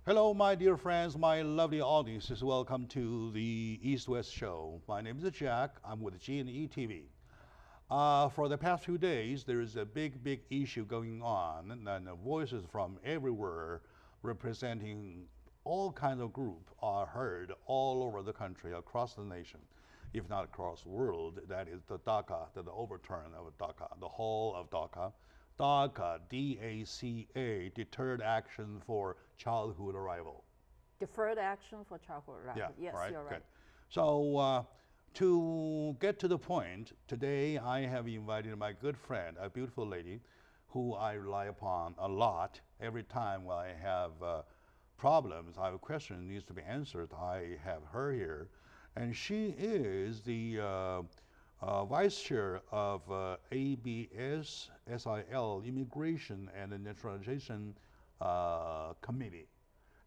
Hello, my dear friends, my lovely audiences. Welcome to the East-West Show. My name is Jack. I'm with G&E TV. For the past few days, there is a big issue going on, and voices from everywhere representing all kinds of groups are heard all over the country, across the nation, if not across the world. That is the DACA, the overturn of DACA, the whole of DACA. DACA, D-A-C-A, Deterred Action for Childhood Arrival. Deferred action for childhood arrival. Yeah, yes, right, you're right. good. So to get to the point, today I have invited my good friend, a beautiful lady, who I rely upon a lot. Every time when I have problems, I have a question that needs to be answered, I have her here. And she is the Vice Chair of ABS-SIL, Immigration and Naturalization Committee.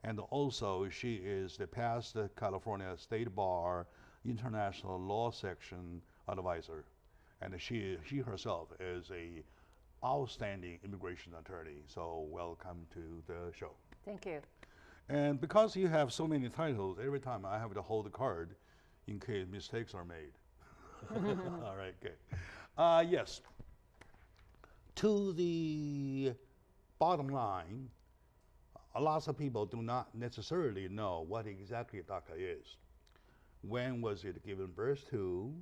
And also she is the past California State Bar International Law Section Advisor. And she herself is a outstanding immigration attorney. So welcome to the show. Thank you. And because you have so many titles, every time I have to hold the card in case mistakes are made. All right, good. Yes. To the bottom line, lots of people do not necessarily know what exactly DACA is. When was it given birth to,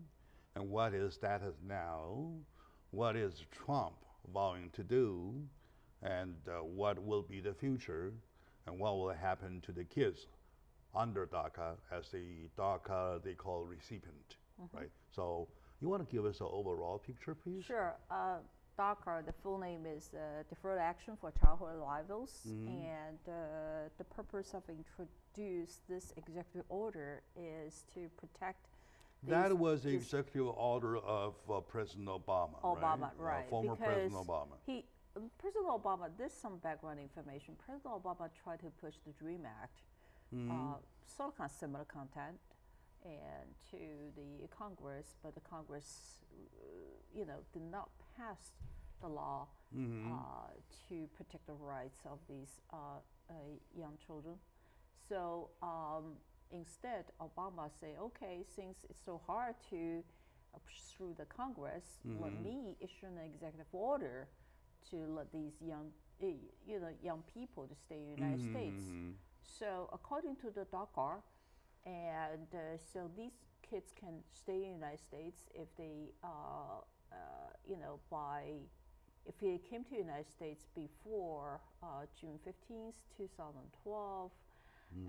and what is status now? What is Trump vowing to do, and what will be the future, and what will happen to the kids under DACA as the DACA they call recipient, right? So you want to give us an overall picture, please? Sure. DACA, the full name is Deferred Action for Childhood Arrivals, and the purpose of introduce this executive order is to protect. That was the executive order of President Obama, right? Former President Obama. President Obama, there's some background information. President Obama tried to push the DREAM Act, sort of kind of similar content, and to the Congress, but the Congress, did not pass the law to protect the rights of these young children. So instead, Obama say, okay, since it's so hard to push through the Congress, let me issue an executive order to let these young people to stay in the United States. So according to the DACA, and so these kids can stay in the United States if they, if they came to the United States before June 15th, 2012,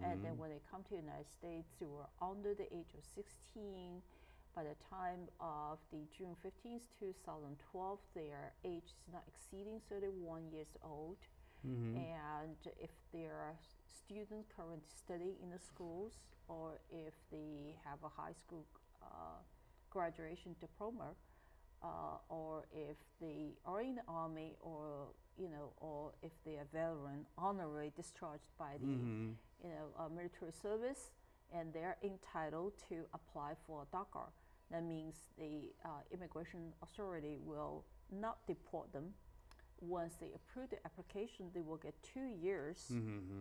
and then when they come to the United States, they were under the age of 16. By the time of the June 15th, 2012, their age is not exceeding 31 years old. And if they are students currently studying in the schools, or if they have a high school graduation diploma, or if they are in the army, or or if they are veteran, honorary discharged by the military service, and they're entitled to apply for DACA. That means the immigration authority will not deport them. Once they approve the application, they will get 2 years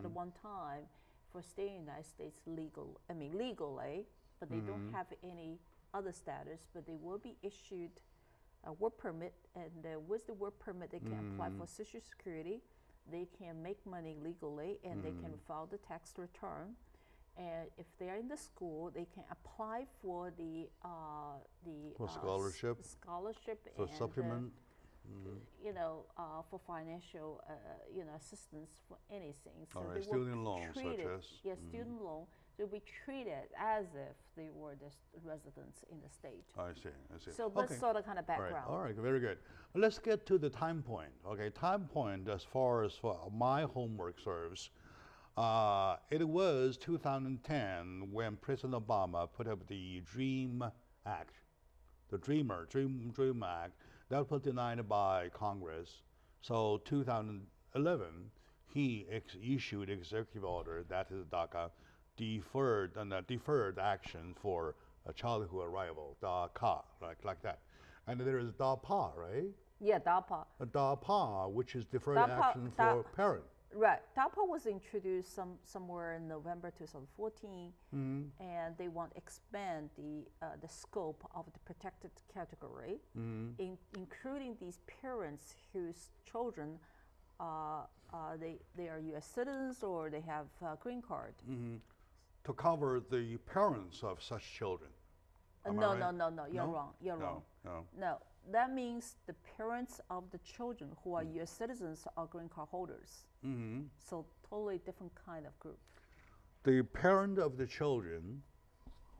at one time for staying in the United States legally, but they don't have any other status, but they will be issued a work permit, and with the work permit, they can apply for Social Security, they can make money legally, and they can file the tax return. And if they're in the school, they can apply for the scholarship, for and supplement, for financial assistance for anything. So all right, they student will loans, treated, such as student loan. They'll be treated as if they were the residents in the state. I see. So that's sort of kind of background. All right, very good. Let's get to the time point. Okay, time point as far as my homework serves. It was 2010 when President Obama put up the DREAM Act, the DREAM Act. That was denied by Congress. So 2011, he issued executive order, that is DACA, deferred action for childhood arrival, DACA, like that. And there is DAPA, right? Yeah, DAPA. DAPA, which is deferred action for parent. Right. DAPA was introduced somewhere in November 2014, and they want to expand the scope of the protected category, including these parents whose children they are U.S. citizens or they have a green card. To cover the parents of such children. No, you're wrong. You're wrong. No, that means the parents of the children who are U.S. citizens or green card holders. So totally different kind of group. The parent of the children.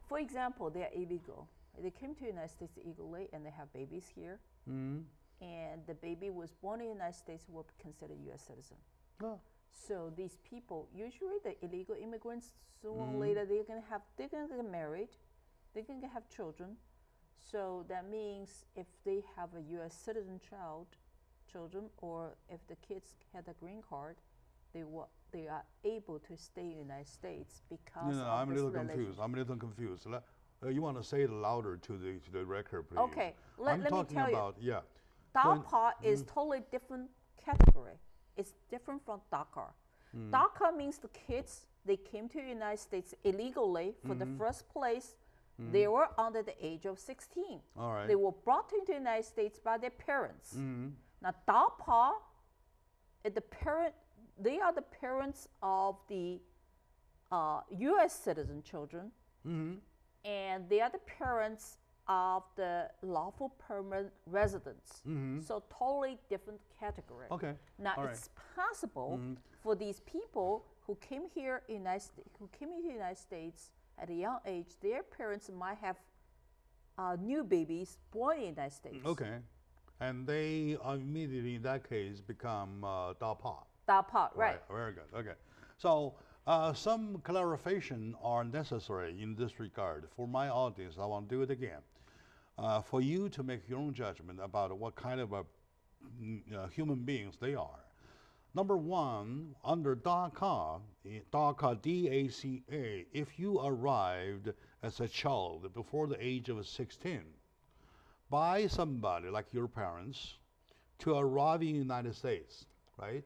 For example, they are illegal. They came to the United States illegally and they have babies here. And the baby was born in the United States will be considered U.S. citizen. So these people, usually the illegal immigrants, sooner or later they're gonna get married, they're gonna have children. So that means if they have a U.S. citizen children, or if the kids had a green card, they are able to stay in the United States because of I'm a this little confused. I'm a little confused. You want to say it louder to the record, please? Okay, let me tell you. DAPA is totally different category. It's different from DACA. DACA means the kids, they came to the United States illegally for the first place. They were under the age of 16. All right. They were brought into the United States by their parents. Now DAPA, they are the parents of the U.S. citizen children, and they are the parents of the lawful permanent residents. So totally different category. Okay. Now it's possible for these people who came here in the United States at a young age, their parents might have new babies born in the United States. Okay. And they immediately, in that case, become DAPA. DAPA, right. Very good. Okay. So some clarification are necessary in this regard. For my audience, I want to do it again. For you to make your own judgment about what kind of human beings they are. Number one, under DACA, DACA, if you arrived as a child before the age of 16 by somebody like your parents to arrive in the United States, right?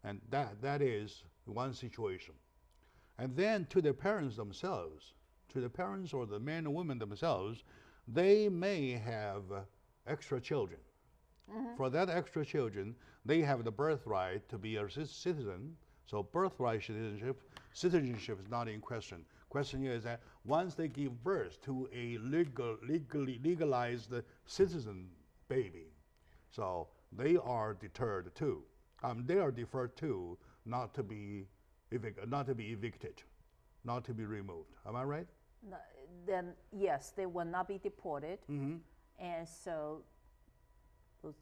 And that is one situation. And then to the parents themselves, to the parents or the men and women themselves, they may have extra children. For that extra children, they have the birthright to be a citizen. So birthright citizenship is not in question. Question is that once they give birth to a legalized citizen baby, so they are deterred too. They are deferred to not to be evicted, not to be removed. Am I right? No, then yes, they will not be deported, and so those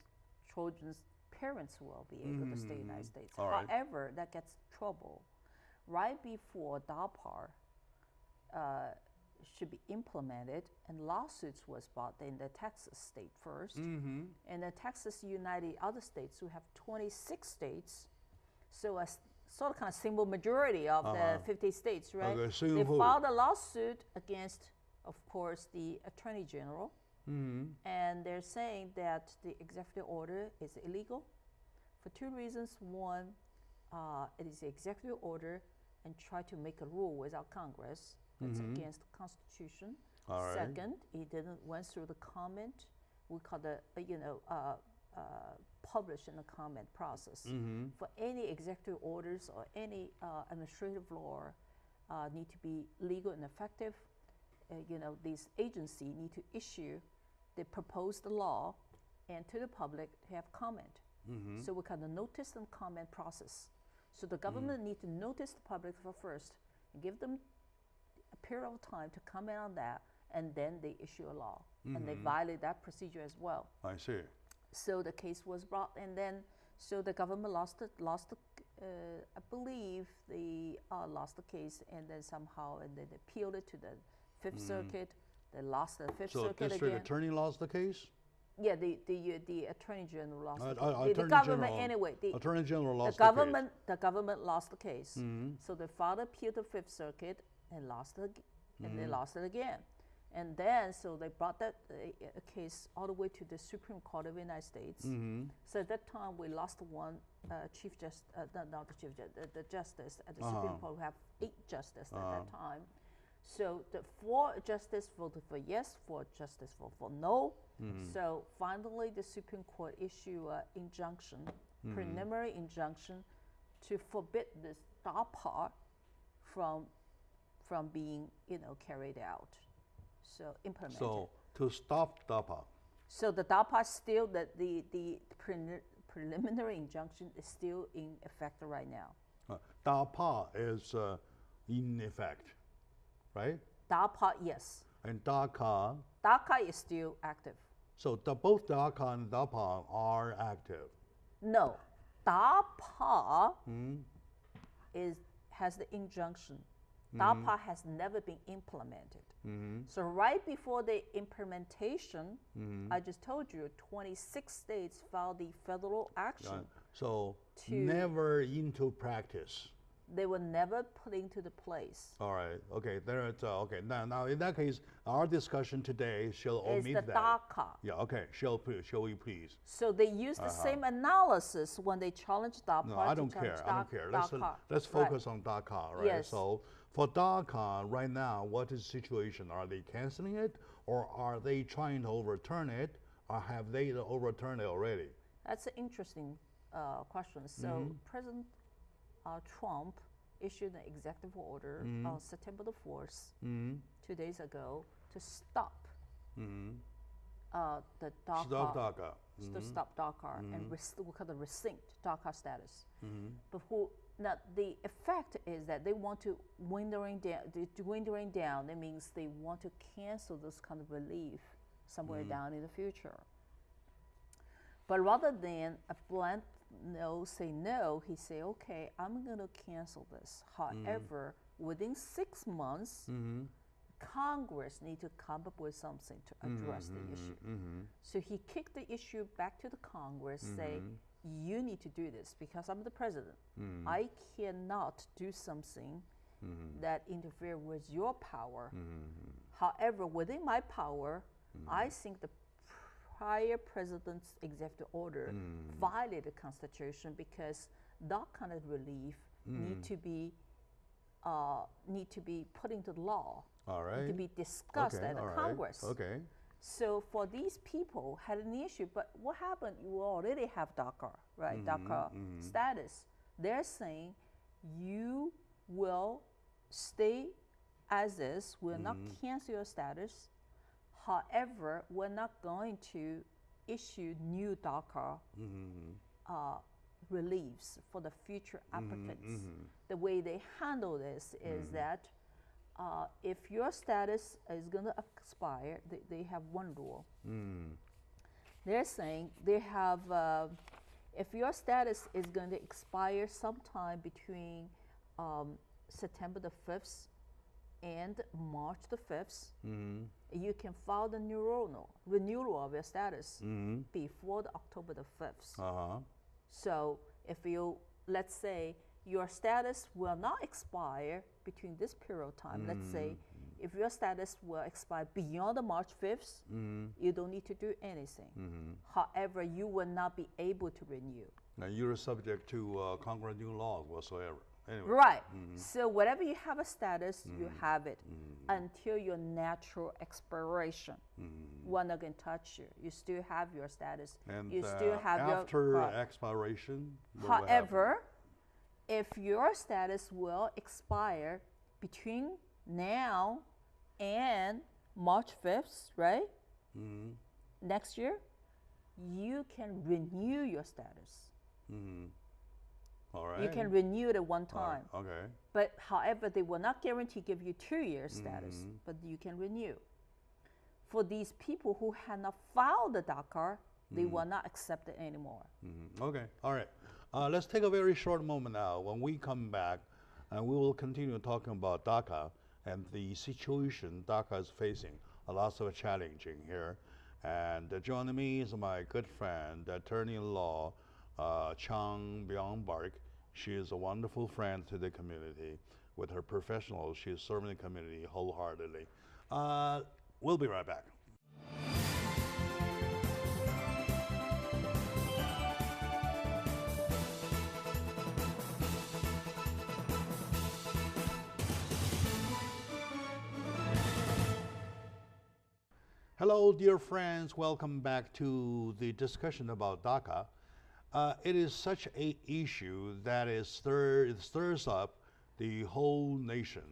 children's parents will be able to stay in the United States. However, that gets trouble. Right before DAPA should be implemented, and lawsuits was brought in the Texas state first, and then Texas united other states who have 26 states, so a sort of kind of simple majority of the 50 states, right? Okay, they filed a lawsuit against, of course, the Attorney General, and they're saying that the executive order is illegal for two reasons. One, it is the executive order and try to make a rule without Congress. That's against the Constitution. Second, it didn't went through the comment. We call the publish in the comment process. For any executive orders or any administrative law need to be legal and effective. These agencies need to issue the proposed law and to the public to have comment. So we call the notice and comment process. So the government need to notice the public first, and give them a period of time to comment on that, and then they issue a law, and they violate that procedure as well. I see. So the case was brought, and then so the government lost I believe they lost the case, and then somehow, and then they appealed it to the Fifth Circuit. They lost the Fifth Circuit again. So district attorney lost the case? Yeah, the Attorney General lost the case. The government anyway. Attorney General lost the case. The government lost the case. So they filed appeal to Fifth Circuit and lost it, and they lost it again. And then, so they brought that case all the way to the Supreme Court of the United States. So at that time, we lost one chief justice, not the chief justice, the justice at the Supreme Court. We have 8 justices at that time. So the 4 justices voted for yes, 4 justices voted for no. So finally, the Supreme Court issued an injunction, preliminary injunction, to forbid this DACA from being, carried out. So implemented. So to stop DACA. So the DACA still, the preliminary injunction is still in effect right now. DACA is in effect, right? DACA, yes. And DACA. DACA is still active. So both DACA and DAPA are active. No, DAPA has the injunction. DAPA has never been implemented. So right before the implementation, I just told you, 26 states filed the federal action. So never into practice. They were never put into the place. All right. Okay. Okay. Now, in that case, our discussion today shall omit that. Is the DACA. Yeah. Okay. Shall we please? So they use the same analysis when they challenge DACA. No, I don't care. I don't care. Let's focus on DACA, right? Yes. So for DACA right now, what is the situation? Are they canceling it, or are they trying to overturn it, or have they overturned it already? That's an interesting question. So President Trump issued an executive order on September the 4th, 2 days ago, to stop the DACA. Stop DACA. To stop DACA and we call the rescind DACA status. But now the effect is that they want to windering down. That means they want to cancel this kind of relief somewhere down in the future. But rather than a blunt say no, he say, okay, I'm going to cancel this. However, within 6 months, Congress need to come up with something to address the issue. So he kicked the issue back to the Congress, say, you need to do this because I'm the president. I cannot do something that interfere with your power. However, within my power, I think the prior president's executive order violated the Constitution because that kind of relief need to be put into law. All right. Need to be discussed at the Congress. Okay. So for these people had an issue, but what happened? You already have DACA, right? DACA status. They're saying you will stay as is. Will not cancel your status. However, we're not going to issue new DACA reliefs for the future applicants. The way they handle this is that if your status is going to expire, they have one rule. They're saying they have, if your status is going to expire sometime between September the 5th and March the 5th, you can file the renewal of your status before the October the 5th. So if you, let's say, your status will not expire between this period of time. Let's say if your status will expire beyond the March 5th, you don't need to do anything. However, you will not be able to renew. Now you're subject to Congress new laws whatsoever. Anyway. Right. So whatever you have a status, you have it until your natural expiration. We're not going to touch you. You still have your status. And you still have after expiration. However, if your status will expire between now and March 5th, right? Next year, you can renew your status. All right. You can renew it at one time. Okay. But however, they will not guarantee give you 2 years status, but you can renew. For these people who have not filed the DACA, they will not accept it anymore. Okay. All right. Let's take a very short moment now. When we come back, we will continue talking about DACA and the situation DACA is facing. Lots of challenging here. And joining me is my good friend, attorney-in-law, Chang Byung-Park. She is a wonderful friend to the community. With her professional, she is serving the community wholeheartedly. We'll be right back. Hello, dear friends. Welcome back to the discussion about DACA. It is such an issue that it stirs up the whole nation.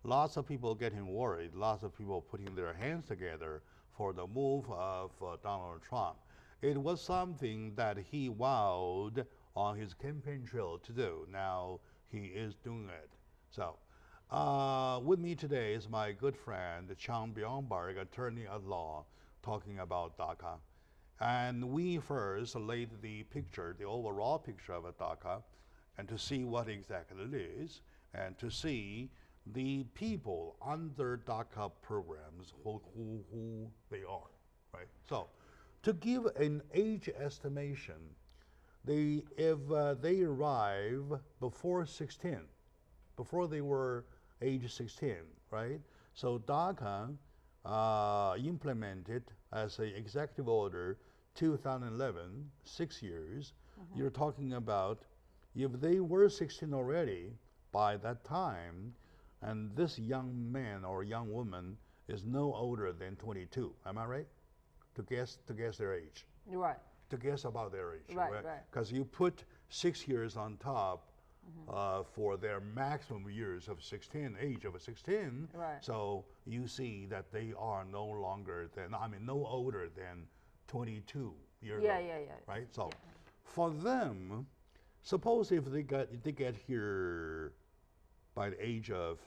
Lots of people getting worried. Lots of people putting their hands together for the move of Donald Trump. It was something that he vowed on his campaign trail to do. Now he is doing it. So. With me today is my good friend, Chang Byung-Bark, attorney at law, talking about DACA. And we first laid the picture, the overall picture of a DACA, and to see what exactly it is, and to see the people under DACA programs, who they are, right? So, to give an age estimation, if they arrive before 16, before they were age 16, right? So DACA implemented as an executive order 2011, 6 years. You're talking about if they were 16 already by that time, and this young man or young woman is no older than 22. Am I right? To guess their age. Right. To guess about their age. Right. Because you put 6 years on top. For their maximum years of 16, age of 16. Right. So you see that they are no older than 22 years old. Right? So for them, suppose if they get here by the age of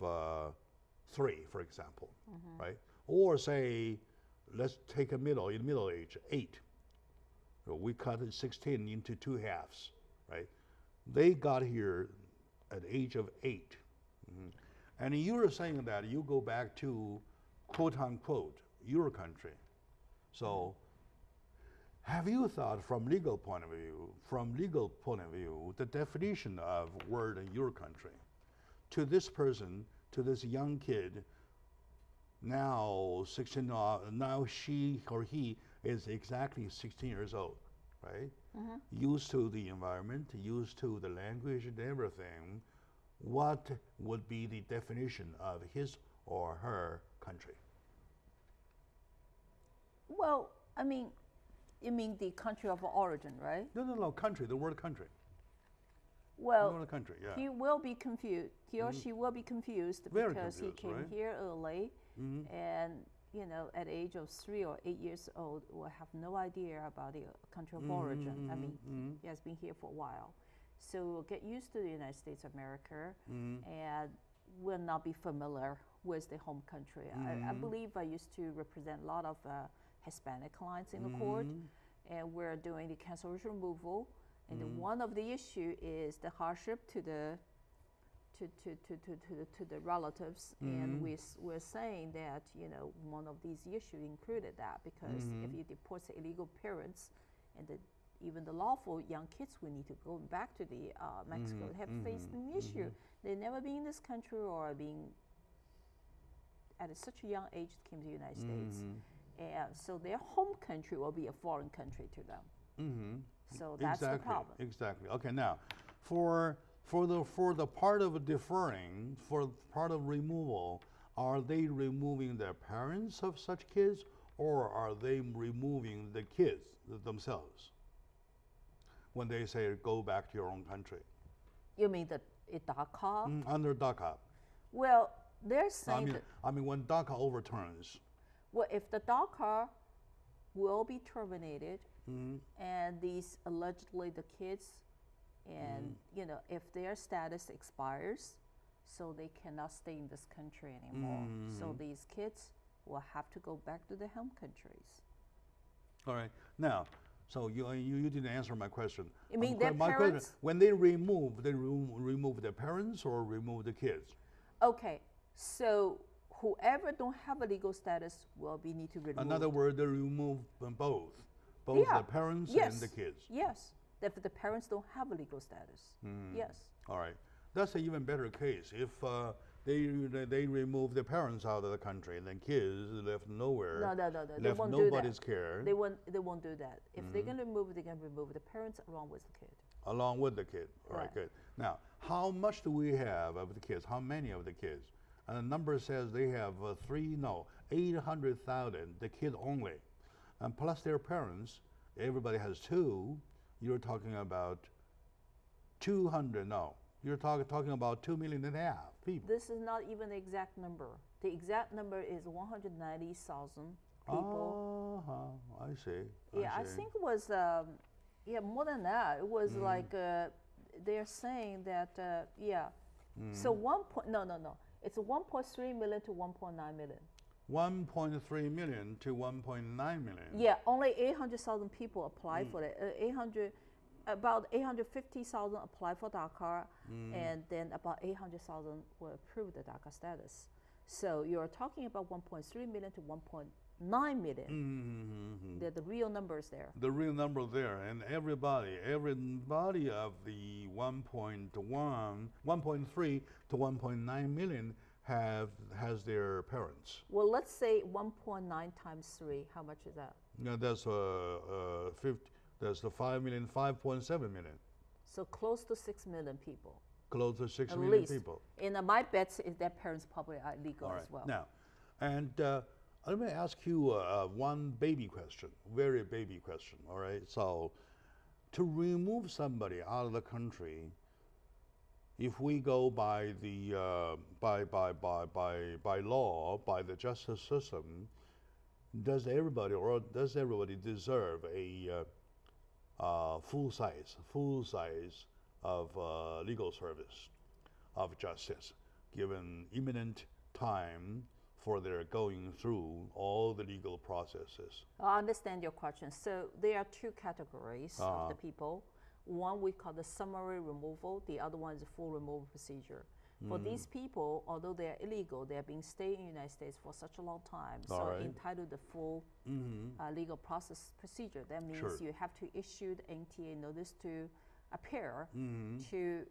3, for example, right? Or say, let's take middle age, 8. So we cut 16 into 2 halves, right? They got here at the age of 8. And you were saying that you go back to, quote unquote, your country. So have you thought from legal point of view, the definition of word in your country to this person, to this young kid, now 16, now she or he is exactly 16 years old, right? Used to the environment, used to the language and everything, what would be the definition of his or her country? Well, I mean, you mean the country of origin, right? No, country, the word country. Well, the word country, yeah. he will be confused. He or she will be confused Very because confused, he came right? here early, and at the age of 3 or 8 years old, will have no idea about the country of origin. I mean, he has been here for a while. So get used to the United States of America and will not be familiar with the home country. I believe I used to represent a lot of Hispanic clients in the court, and we're doing the cancellation removal. And one of the issue is the hardship to the relatives, and we're saying that one of these issues included that, because if you deport illegal parents and even the lawful young kids will need to go back to the Mexico, have faced an issue. They've never been in this country or being at such a young age came to the United States, and so their home country will be a foreign country to them. So that's the problem. Exactly. Okay, now for the part of deferring, for part of removal, are they removing the parents of such kids, or are they removing the kids themselves when they say go back to your own country? You mean the DACA? Under DACA. Well, they're saying I mean, when DACA overturns. Well, if the DACA will be terminated, and these allegedly the kids, and if their status expires, so they cannot stay in this country anymore. So these kids will have to go back to their home countries. All right. Now, so you didn't answer my question. You mean their parents? When they remove their parents or remove the kids? Okay, so whoever don't have a legal status will be need to remove. In other words, they remove both the parents and the kids. Yes, if the parents don't have a legal status. Yes. All right, that's an even better case. If they remove the parents out of the country, and then kids left nowhere. No. Left They won't nobody's do that. care. They won't do that. If they're going to remove, they're going to remove the parents along with the kid. Along with the kid. All right, Right. good. Now, how much do we have of the kids? How many of the kids? And the number says they have 800,000, the kid only. And plus their parents, everybody has two. You're talking about 200, no. You're talking about 2.5 million people. This is not even the exact number. The exact number is 190,000 people. I see. Yeah, I think it was, more than that. It was like, they're saying that, So it's 1.3 million to 1.9 million. 1.3 million to 1.9 million. Yeah, only 800,000 people applied for it. About 850,000 applied for DACA, and then about 800,000 were approved the DACA status. So you're talking about 1.3 million to 1.9 million. They're the real numbers there. The real number there, and everybody of the 1.3 to 1.9 million has their parents. Well, let's say 1.9 times 3. How much is that? Now that's 50. That's the 5 million, 5.7 million. So close to 6 million people. Close to 6 At million least. people. And my bet is their parents probably are legal as well. Now, and let me ask you one baby question, very baby question. All right. So, to remove somebody out of the country, if we go by the by law, by the justice system, does everybody deserve a full size of legal service, of justice, given imminent time for their going through all the legal processes? I understand your question. So there are two categories of the people. One we call the summary removal. The other one is the full removal procedure. For these people, although they are illegal, they have been staying in the United States for such a long time, so entitled to the full legal procedure. That means you have to issue the NTA notice to appear, to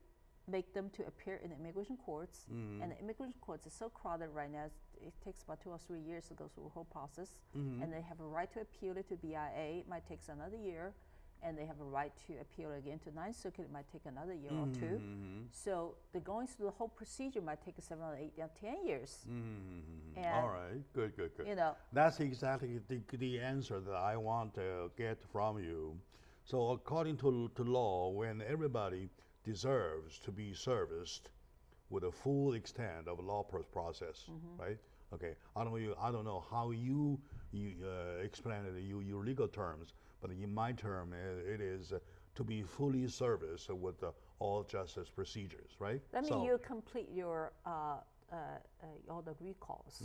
make them to appear in the immigration courts. And the immigration courts is so crowded right now, it takes about 2 or 3 years to go through the whole process. And they have a right to appeal it to BIA. It might take another year. And they have a right to appeal again to Ninth Circuit. It might take another year or two. So the going through the whole procedure might take 7 or 8 or 10 years. And all right, good. You know, that's exactly the answer that I want to get from you. So according to law, when everybody deserves to be serviced with a full extent of law process, right? Okay, I don't know how you explain it in your legal terms, but in my term, it is to be fully serviced with all justice procedures, right? That means you complete your all the recourse,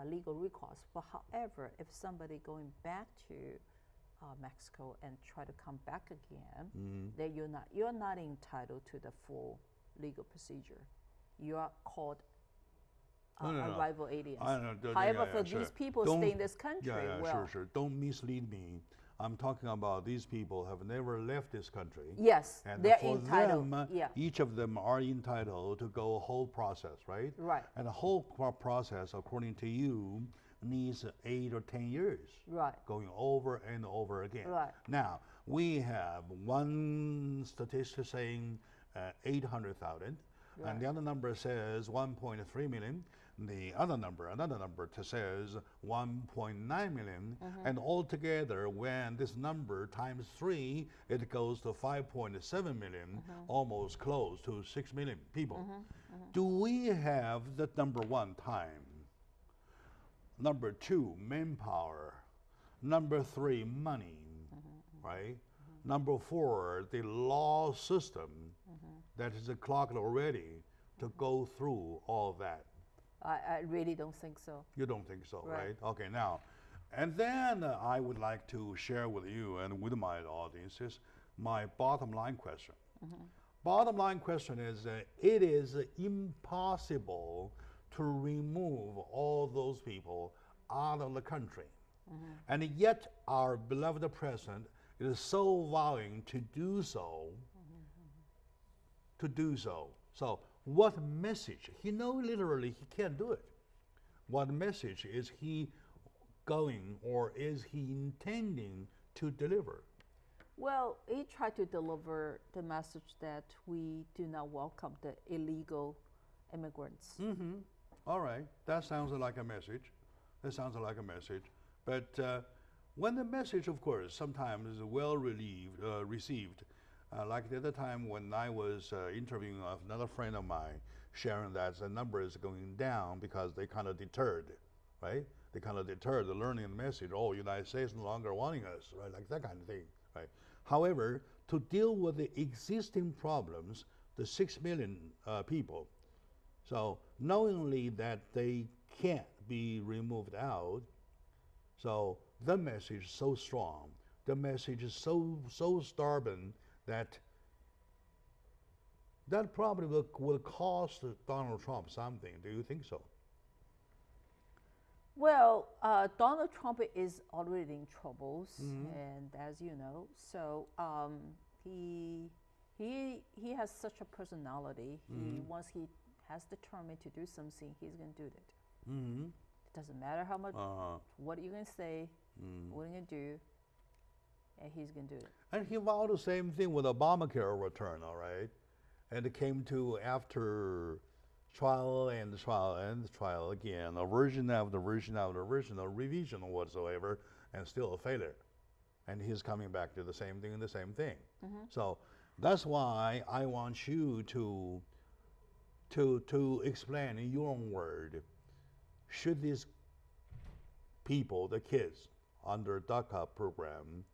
legal recourse. But however, if somebody going back to Mexico and try to come back again, then you're not entitled to the full legal procedure. You are called arrival aliens. However, for these people stay in this country, sure. Don't mislead me. I'm talking about these people have never left this country. Yes, and they're for entitled. Them, each of them are entitled to go whole process, right? Right. And the whole process, according to you, needs 8 or 10 years. Right. Going over and over again. Right. Now, we have one statistic saying 800,000, and the other number says 1.3 million. The other number, another number says 1.9 million, and altogether, when this number times 3, it goes to 5.7 million, almost close to 6 million people. Do we have that number one, time? Number 2, manpower. Number 3, money, right? Number 4, the law system that is clocked already to go through all that. I really don't think so. You don't think so, right? Okay, now, and then I would like to share with you and with my audiences my bottom line question. Bottom line question is it is impossible to remove all those people out of the country. And yet our beloved president is so vowing to do so. So what message, he knows literally he can't do it. What message is he going or is he intending to deliver? Well, he tried to deliver the message that we do not welcome the illegal immigrants. All right, that sounds like a message. That sounds like a message. But when the message, of course, sometimes is well received, like the other time when I was interviewing another friend of mine, sharing that the number is going down because they kind of deterred, right? They kind of deterred the learning the message. Oh, United States no longer wanting us, right? Like that kind of thing, right? However, to deal with the existing problems, the 6 million people, so knowingly that they can't be removed out, so the message is so strong, the message is so stubborn that probably will cost Donald Trump something. Do you think so? Well, Donald Trump is already in troubles, and as you know, so he has such a personality. Once he has determined to do something, he's going to do it. It doesn't matter how much, what you're going to say, what you're going to do, and he's going to do it. And he vowed the same thing with Obamacare return, all right? And it came to after trial and trial and trial again, a version after version after version, a revision whatsoever, and still a failure. And he's coming back to the same thing and the same thing. So that's why I want you to explain in your own word, should these people, the kids, under DACA program,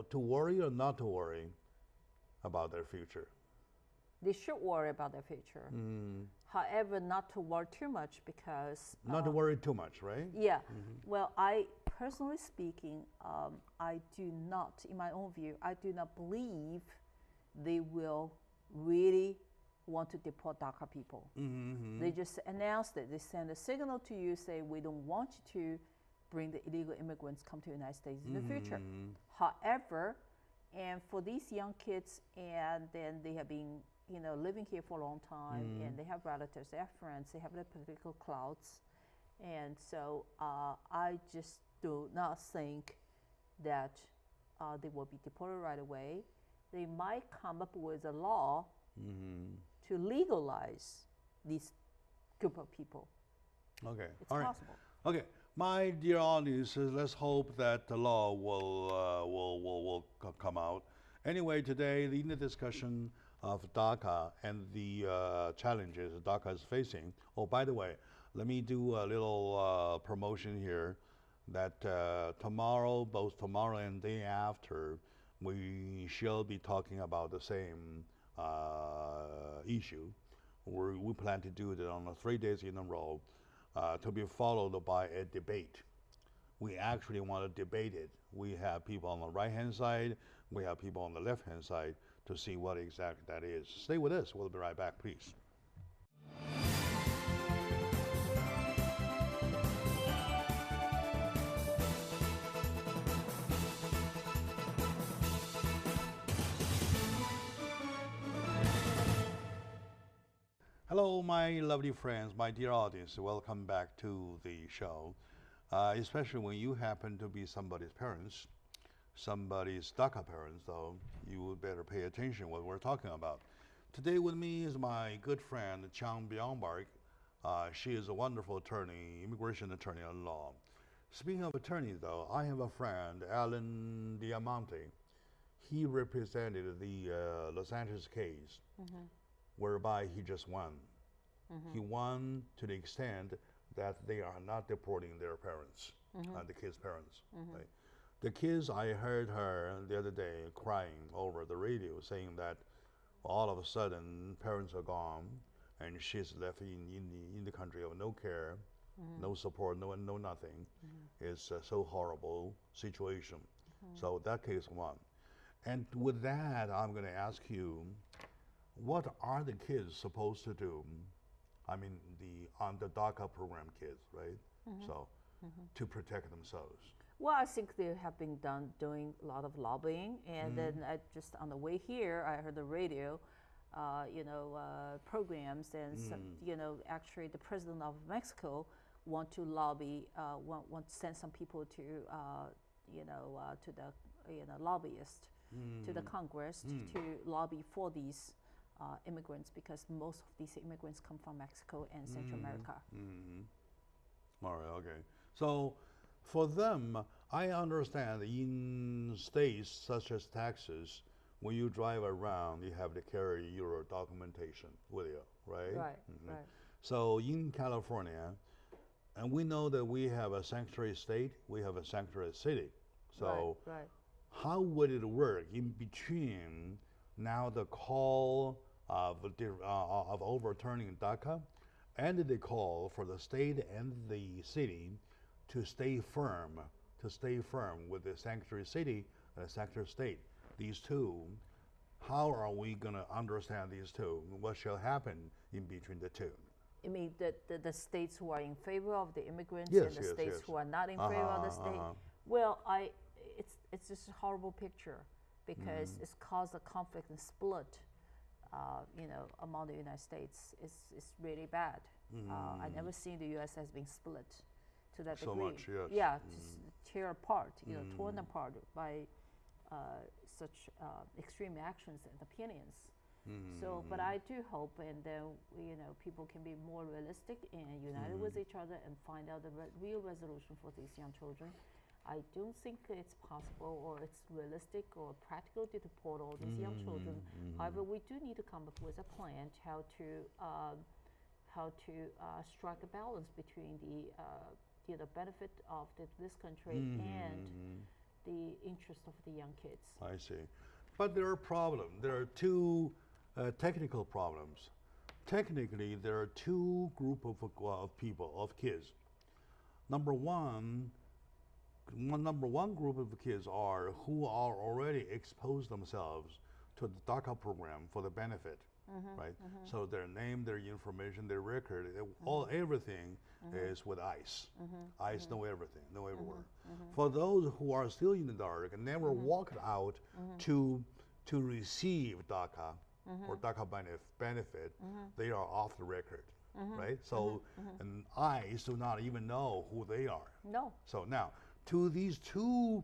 to worry or not to worry about their future? They should worry about their future. However, not to worry too much because... Not to worry too much, right? Yeah. Well, I, personally speaking, I do not, in my own view, I do not believe they will really want to deport DACA people. They just announced it. They send a signal to you, say, we don't want you to bring the illegal immigrants come to the United States in the future. However, and for these young kids, and then they have been, living here for a long time, and they have relatives, they have friends, they have their political clouds, and so I just do not think that they will be deported right away. They might come up with a law to legalize this group of people. Okay, it's all right. Possible. Okay, my dear audience, let's hope that the law will come out. Anyway, today in the discussion of DACA and the challenges DACA is facing. Oh, by the way, let me do a little promotion here that tomorrow, both tomorrow and day after, we shall be talking about the same issue. We plan to do it on 3 days in a row, to be followed by a debate. We actually want to debate it. We have people on the right-hand side, we have people on the left-hand side to see what exactly that is. Stay with us. We'll be right back, please. Hello, my lovely friends, my dear audience. Welcome back to the show. Especially when you happen to be somebody's parents, somebody's DACA parents, though, you would better pay attention what we're talking about. Today with me is my good friend, Chang Byung-Bark. She is a wonderful attorney, immigration attorney at law. Speaking of attorneys, though, I have a friend, Alan Diamante. He represented the Los Angeles case, whereby he just won. He won to the extent that they are not deporting their parents, the kids' parents. Right? The kids, I heard her the other day crying over the radio, saying that all of a sudden parents are gone and she's left in the country of no care, no support, no nothing. It's a so horrible situation. So that case won. And with that, I'm going to ask you, what are the kids supposed to do? I mean, on the DACA program kids, right? So, to protect themselves. Well, I think they have been doing a lot of lobbying, and then just on the way here, I heard the radio, programs, and some, actually the president of Mexico want to lobby, want to send some people to, to the lobbyist, to the Congress to lobby for these immigrants, because most of these immigrants come from Mexico and Central America. All right, okay. So for them, I understand in states such as Texas, when you drive around, you have to carry your documentation with you, right? Right, right. So in California, and we know that we have a sanctuary state, we have a sanctuary city. So right. how would it work in between now the call of overturning DACA and the call for the state and the city to stay firm with the sanctuary city and the sanctuary state? These two, how are we going to understand these two? What shall happen in between the two? You mean the states who are in favor of the immigrants Yes, and the yes, states yes. who are not in favor of the state? Well, it's just a horrible picture, because it's caused a conflict and split, among the United States. It's really bad. I never seen the U.S. has been split to that degree. So much, yes. Yeah, just tear apart, torn apart by such extreme actions and opinions. So, but I do hope, and then people can be more realistic and united with each other and find out the real resolution for these young children. I don't think it's possible, or it's realistic or practical to deport all these young children. However, we do need to come up with a plan to how to strike a balance between the benefit of this country and the interest of the young kids. I see. But there are problems. There are two technical problems. Technically, there are two groups of people, of kids. Number one group of kids are who are already exposed themselves to the DACA program for the benefit, right? So their name, their information, their record, everything is with ICE. ICE know everything, know everywhere. For those who are still in the dark and never walked out to receive DACA or DACA benefit, they are off the record, right? So, and ICE do not even know who they are. No. So now, to these two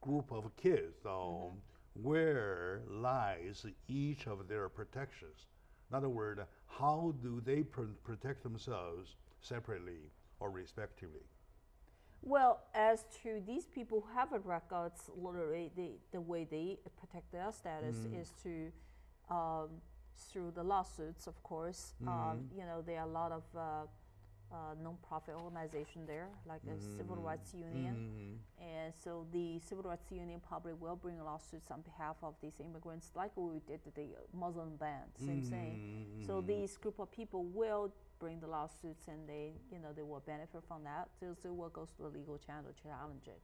group of kids, though, where lies each of their protections? In other words, how do they protect themselves separately or respectively? Well, as to these people who have a records, literally the way they protect their status is to through the lawsuits, of course. There are a lot of non-profit organization there, like a civil rights union, and so the civil rights union probably will bring lawsuits on behalf of these immigrants, like we did the Muslim ban, same thing. So these group of people will bring the lawsuits, and they will benefit from that. So it will go through the legal channel to challenge it.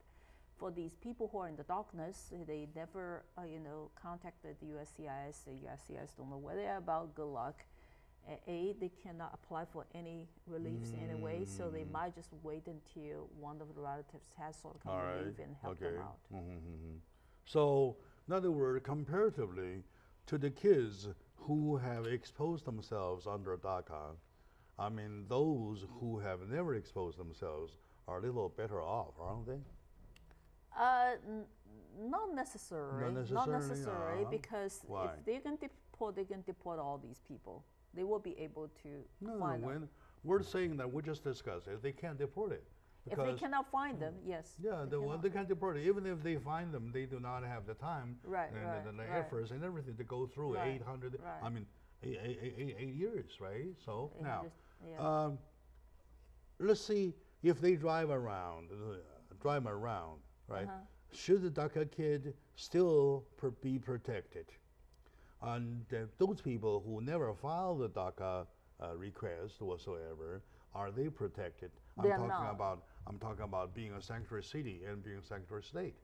For these people who are in the darkness, they never contacted the USCIS. The USCIS don't know where they are about. Good luck. They cannot apply for any reliefs anyway, so they might just wait until one of the relatives has sort of come relief and help them out. So, in other words, comparatively to the kids who have exposed themselves under DACA, I mean, those who have never exposed themselves are a little better off, aren't they? Not necessarily. Not necessarily? Necessarily, because Why? if they can deport all these people. They will be able to find them. We're saying that we just discussed it. They can't deport it. If they cannot find them, yes. Yeah, they can't deport it. Even if they find them, they do not have the time and the efforts and everything to go through 800, I mean, 8 years, right? So now, let's see if they drive around, right? Should the DACA kid still be protected? And those people who never filed the DACA request whatsoever, are they protected? I'm talking about being a sanctuary city and being a sanctuary state.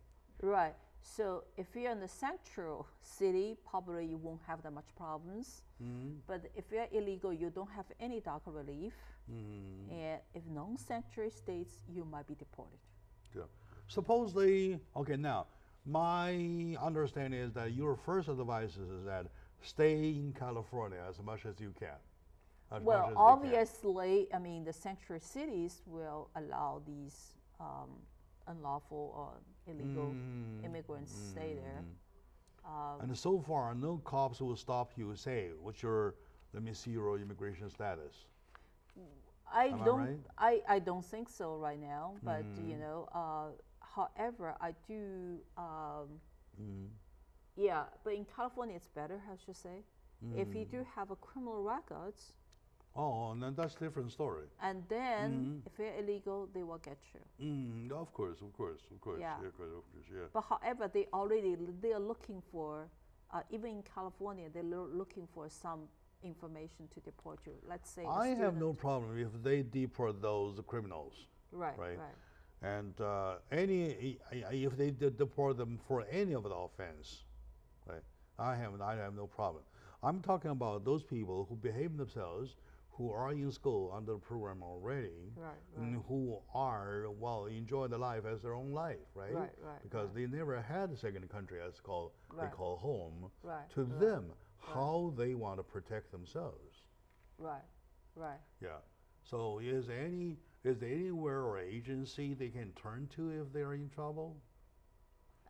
Right. So if you're in the sanctuary city, probably you won't have that much problems. But if you're illegal, you don't have any DACA relief. And if non-sanctuary states, you might be deported. Yeah. supposedly, okay, now, my understanding is that your first advice is that stay in California as much as you can. Well, obviously, I mean, the sanctuary cities will allow these unlawful or illegal immigrants to stay there. And so far, no cops will stop you. Say, what's your? Let me see your immigration status. I don't think so right now. But you know, however, I do. Yeah, but in California, it's better, I should say. If you do have a criminal records. Oh, and then that's a different story. And then, if you're illegal, they will get you. Of course. Yeah. Yeah. But however, they are looking for, even in California, they're looking for some information to deport you. Let's say I have no problem if they deport those criminals. Right. And if they deport them for any of the offense, right? I have no problem. I'm talking about those people who behave themselves, who are in school under the program already, and who are, well, enjoy the life as their own life, right? Because they never had a second country as they call home. To them, how they want to protect themselves. Right. Yeah. So is there anywhere or agency they can turn to if they are in trouble?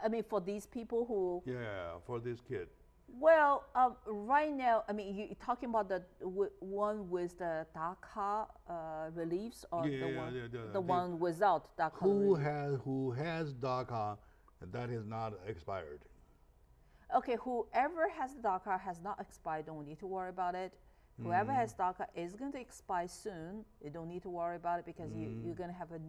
I mean, for these people who. Yeah, for this kid. Well, right now, I mean, you're talking about the one with the DACA reliefs, or the one without DACA. Who has DACA that is not expired? Okay, whoever has DACA has not expired. Don't need to worry about it. Whoever has DACA is going to expire soon. You don't need to worry about it because you're going to have a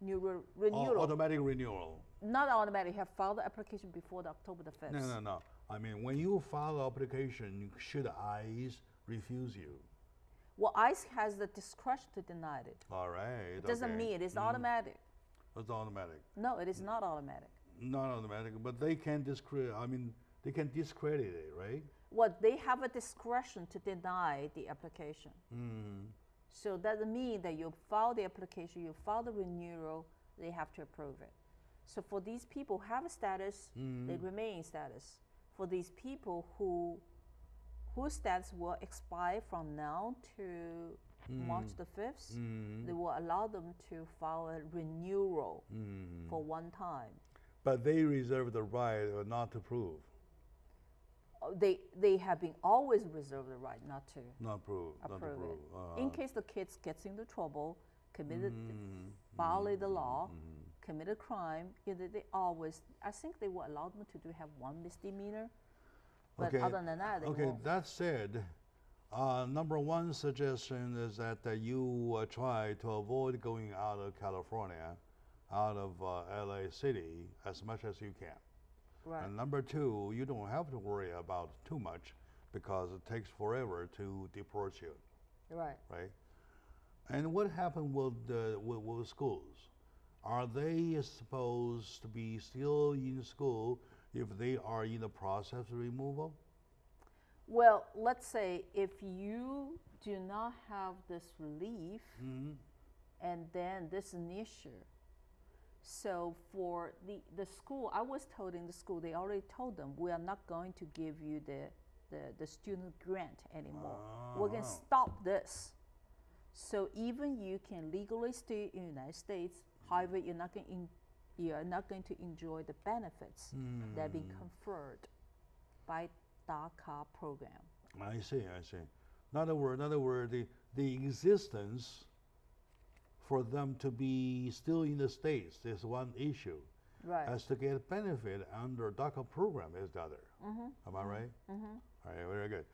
new renewal. Automatic renewal. Not automatic. You have filed the application before the October the 5th. No. I mean, when you file the application, should ICE refuse you? Well, ICE has the discretion to deny it. All right. It doesn't mean it is automatic. It's automatic. No, it is not automatic. Not automatic, but they can discredit. I mean, they can discredit it, right? Well, they have a discretion to deny the application. So that doesn't mean that you file the application, you file the renewal, they have to approve it. So for these people who have a status, they remain in status. For these people whose status will expire from now to March the 5th, they will allow them to file a renewal for one time. But they reserve the right not to prove. They have been always reserved the right not to approve it. In case the kids gets into trouble, violate the law, commit a crime, they always, I think they will allow them to have one misdemeanor, but other than that, they won't. That said, number one suggestion is that you try to avoid going out of California, out of LA City as much as you can. And number two, you don't have to worry about too much because it takes forever to deport you. Right? And what happened with schools? Are they supposed to be still in school if they are in the process of removal? Well, let's say if you do not have this relief, and then this is an issue. So for the school, I was told in the school, they already told them, we are not going to give you the student grant anymore. We're going to stop this. So even you can legally stay in the United States, however, you're not going to enjoy the benefits that are being conferred by DACA program. I see. In other words, the existence for them to be still in the States is one issue. As to get benefit under DACA program is the other. Am I right? All right, very good.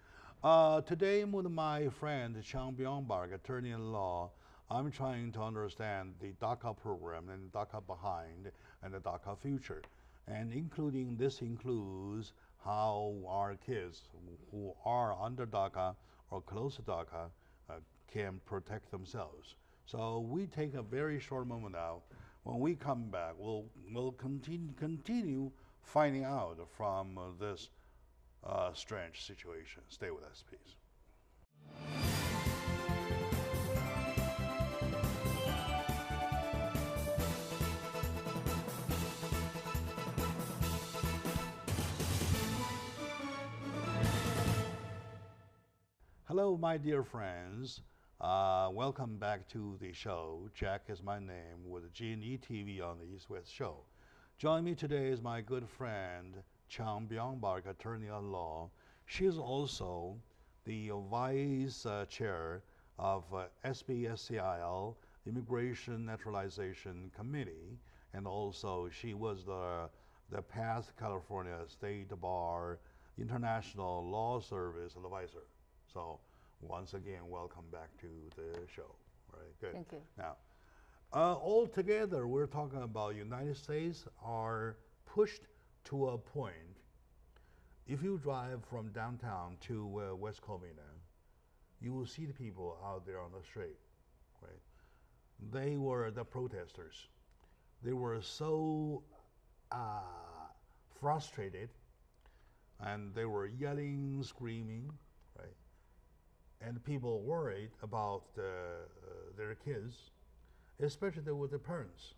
Today with my friend Chang Byung-Park, attorney-in-law, I'm trying to understand the DACA program and DACA behind and the DACA future. And this includes how our kids who are under DACA or close to DACA can protect themselves. So we take a very short moment now. When we come back, we'll continue finding out from this strange situation. Stay with us, please. Hello, my dear friends. Welcome back to the show. Jack is my name with G&E TV on the East-West Show. Joining me today is my good friend, Chang Byung-Park, attorney at law. She is also the vice chair of SBSCIL, Immigration Naturalization Committee, and also she was the past California State Bar International Law Service advisor. So once again, welcome back to the show. All right, good. Thank you. Now, altogether, we're talking about United States are pushed to a point. If you drive from downtown to West Covina, you will see the people out there on the street, right? They were the protesters. They were so frustrated, and they were yelling, screaming, right? And people worried about their kids, especially with the parents.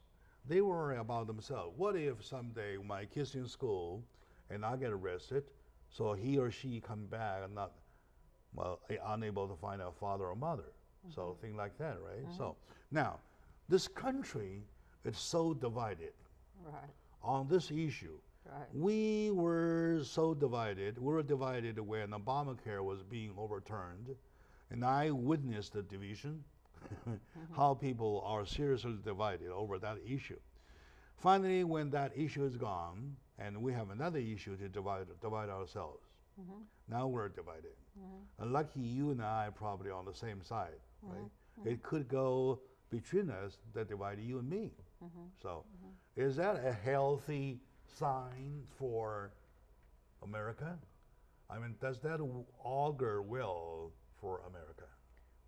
They worry about themselves. What if someday my kid's in school and I get arrested, so he or she come back and not, well, unable to find a father or mother? So things like that, right? So now, this country is so divided on this issue. We were so divided. We were divided when Obamacare was being overturned, and I witnessed the division, how people are seriously divided over that issue. Finally, when that issue is gone, and we have another issue to divide ourselves, now we're divided. And lucky you and I are probably on the same side, right? It could go between us that divide you and me. So, is that a healthy sign for America? I mean, does that augur well for America?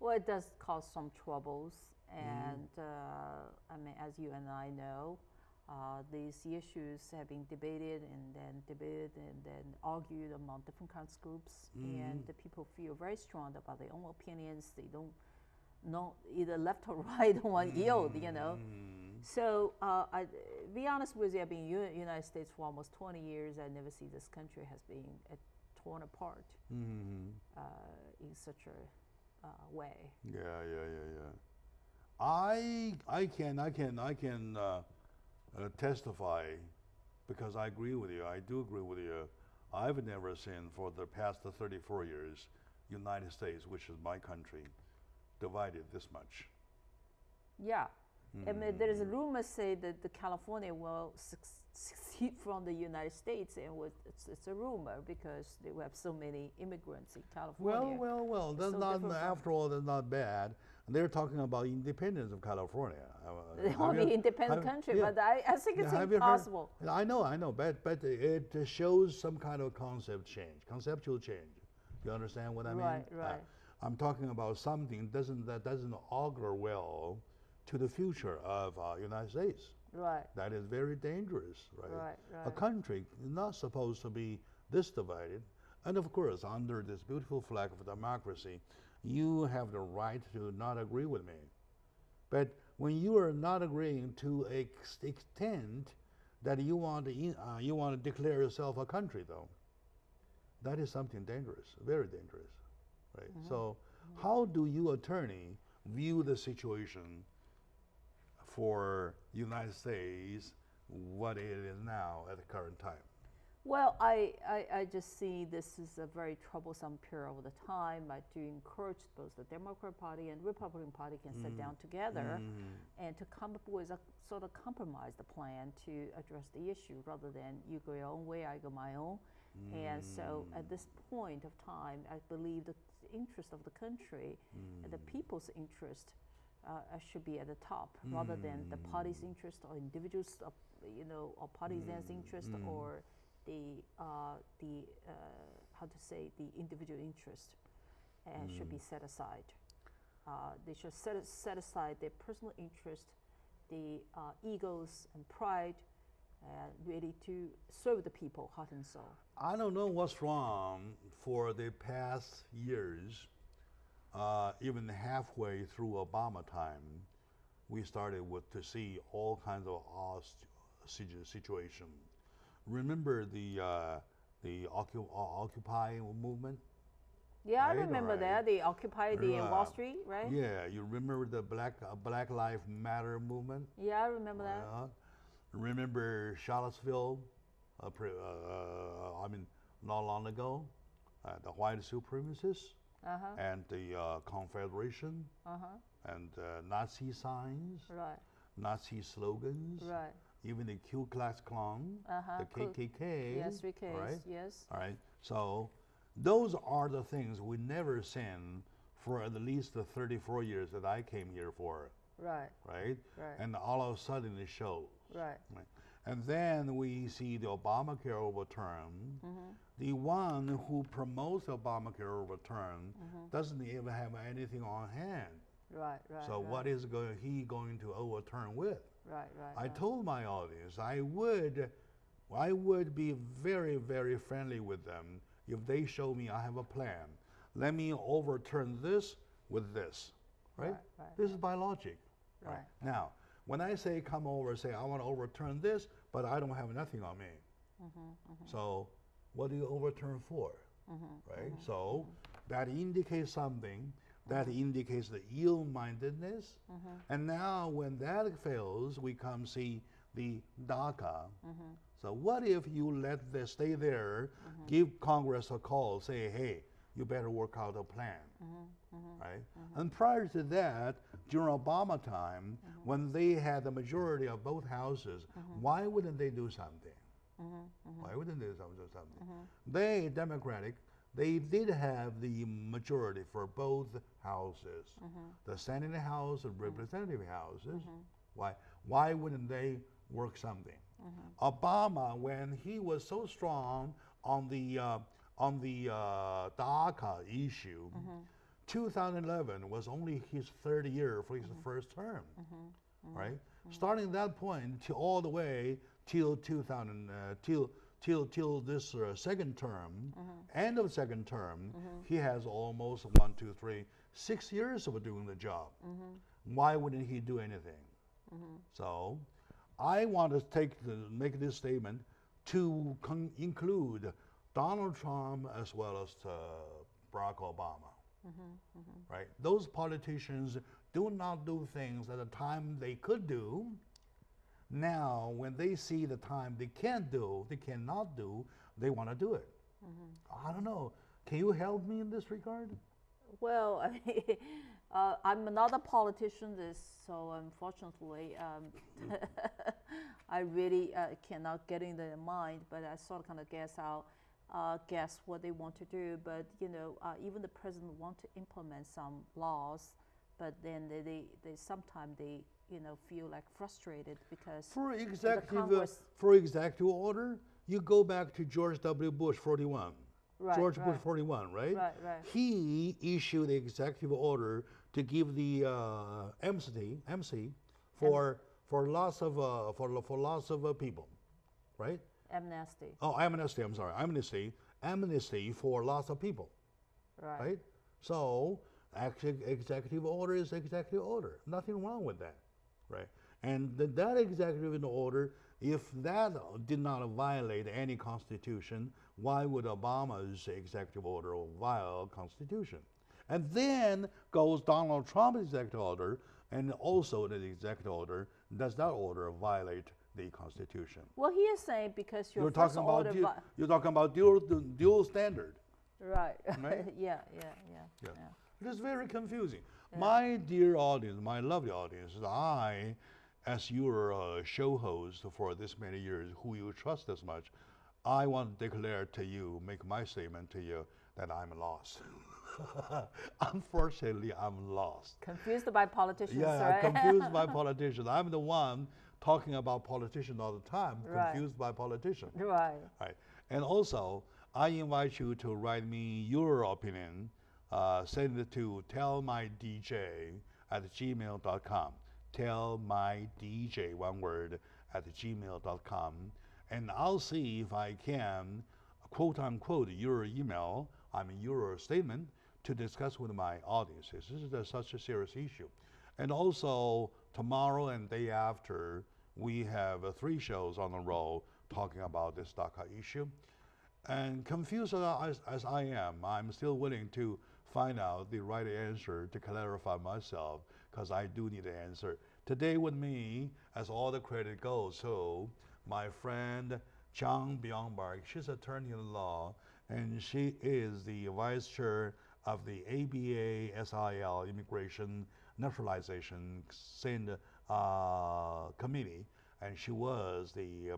Well, it does cause some troubles, and I mean, as you and I know, these issues have been debated and then argued among different kinds of groups, and the people feel very strong about their own opinions. They don't know either left or right, don't want to yield, you know. So, I be honest with you, I've been in the United States for almost 20 years. I never see this country has been torn apart in such a way. I can testify, because I agree with you. I do agree with you. I've never seen for the past 34 years, United States, which is my country, divided this much. Yeah. I mean, there is a rumor say that the California will succeed from the United States, and it's a rumor because they have so many immigrants in California. Well. That's so not, after all, that's not bad. They're talking about independence of California. They want to be independent country, but I think it's impossible. I know, but it shows some kind of conceptual change. You understand what I mean? Right. I'm talking about something that doesn't augur well to the future of United States. Right. That is very dangerous, right? Right. A country is not supposed to be this divided. And of course, under this beautiful flag of democracy, you have the right to not agree with me. But when you are not agreeing to an extent that you want to declare yourself a country, though, that is something dangerous, very dangerous, right? So how do you, attorney, view the situation for United States, what it is now at the current time? Well, I just see this is a very troublesome period of the time. I do encourage both the Democrat Party and Republican Party can sit down together and to come up with a sort of compromise plan to address the issue, rather than you go your own way, I go my own. And so at this point of time, I believe the interest of the country, the people's interest, should be at the top, rather than the party's interest or individuals, or partisans' interest, or the the individual interest, and should be set aside. They should set aside their personal interest, the egos and pride, really to serve the people, heart and soul. I don't know what's wrong for the past years. Even halfway through Obama time, we started to see all kinds of situation. Remember the Occupy movement? Yeah, right? I remember that. They occupied the Wall Street, right? Yeah, you remember the Black Lives Matter movement? Yeah, I remember that. Remember Charlottesville? Not long ago, the white supremacists and the Confederation and Nazi signs, Nazi slogans, even the Ku Klux Klan, the KKK. Yes, right? Yes. All right. So those are the things we never seen for at least the 34 years that I came here for. Right. And all of a sudden it shows. Right. And then we see the Obamacare overturn. The one who promotes the Obamacare overturn doesn't even have anything on hand. Right. So what is he going to overturn with? Right. I told my audience I would be very, very friendly with them if they show me I have a plan. Let me overturn this with this, right? This is by logic. Right. Now, when I say come over, say I want to overturn this, but I don't have nothing on me. So what do you overturn for, right? So that indicates something. That indicates the ill-mindedness. And now when that fails, we come see the DACA. So what if you let this stay there, give Congress a call, say, hey, you better work out a plan, right? And prior to that, during Obama time, when they had the majority of both houses, why wouldn't they do something? Why wouldn't they do something? They, Democratic, they did have the majority for both houses, the Senate House and Representative Houses. Why wouldn't they work something? Obama, when he was so strong on the DACA issue, 2011 was only his third year for his first term, right? Starting that point to all the way till 2000 till this second term, end of second term, he has almost 6 years of doing the job. Why wouldn't he do anything? So I want to make this statement to include Donald Trump as well as Barack Obama. Right? Those politicians do not do things at the time they could do. Now, when they see the time they cannot do, they want to do it. I don't know. Can you help me in this regard? Well, I'm not a politician, so unfortunately, I really cannot get in their mind. But I sort of kind of guess what they want to do. But even the president want to implement some laws, but then they sometimes feel like frustrated because for executive order, you go back to George W. Bush 41. George Bush 41, right? Right. He issued the executive order to give the MC for lots of people, right? Amnesty. Oh, amnesty. I'm sorry, amnesty for lots of people, right? So, executive order is executive order. Nothing wrong with that, right? And that executive order, if that did not violate any constitution, why would Obama's executive order violate Constitution? And then goes Donald Trump's executive order, and also the executive order, does that order violate the Constitution? Well, he is saying because you're talking about dual standard. Right. Yeah. It is very confusing. Yeah. My dear audience, my lovely audience, I, as your show host for this many years, who you trust as much, I want to declare to you, make my statement to you, that I'm lost. Unfortunately, I'm lost. Confused by politicians, right? Confused by politicians. I'm the one talking about politicians all the time, confused by politicians. Right. And also, I invite you to write me your opinion. Send it to tellmydj@gmail.com. Tellmydj, one word, @gmail.com. And I'll see if I can, quote unquote, your email, your statement, to discuss with my audiences. This is such a serious issue. And also, tomorrow and day after, we have 3 shows on the road talking about this DACA issue. And confused as I am, I'm still willing to find out the right answer to clarify myself, because I do need an answer. Today with me, as all the credit goes, so my friend Zhang Byungbark, she's attorney in law, and she is the vice chair of the ABA-SIL Immigration Naturalization Committee, and she was the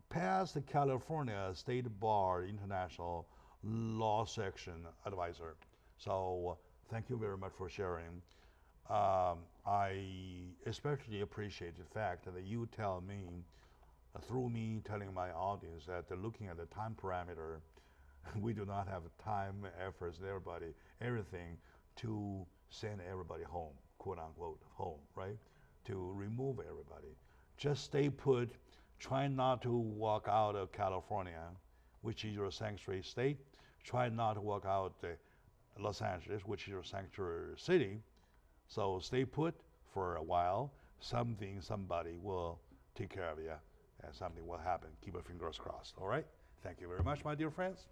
past California State Bar International Law Section Advisor. So thank you very much for sharing. I especially appreciate the fact that you tell me, through me telling my audience, that looking at the time parameter, we do not have time, efforts, everything to send everybody home, quote unquote, home, right? To remove everybody. Just stay put. Try not to walk out of California, which is your sanctuary state. Try not to walk out Los Angeles, which is your sanctuary city. So stay put for a while. Somebody will take care of you, and something will happen. Keep your fingers crossed, all right? Thank you very much, my dear friends.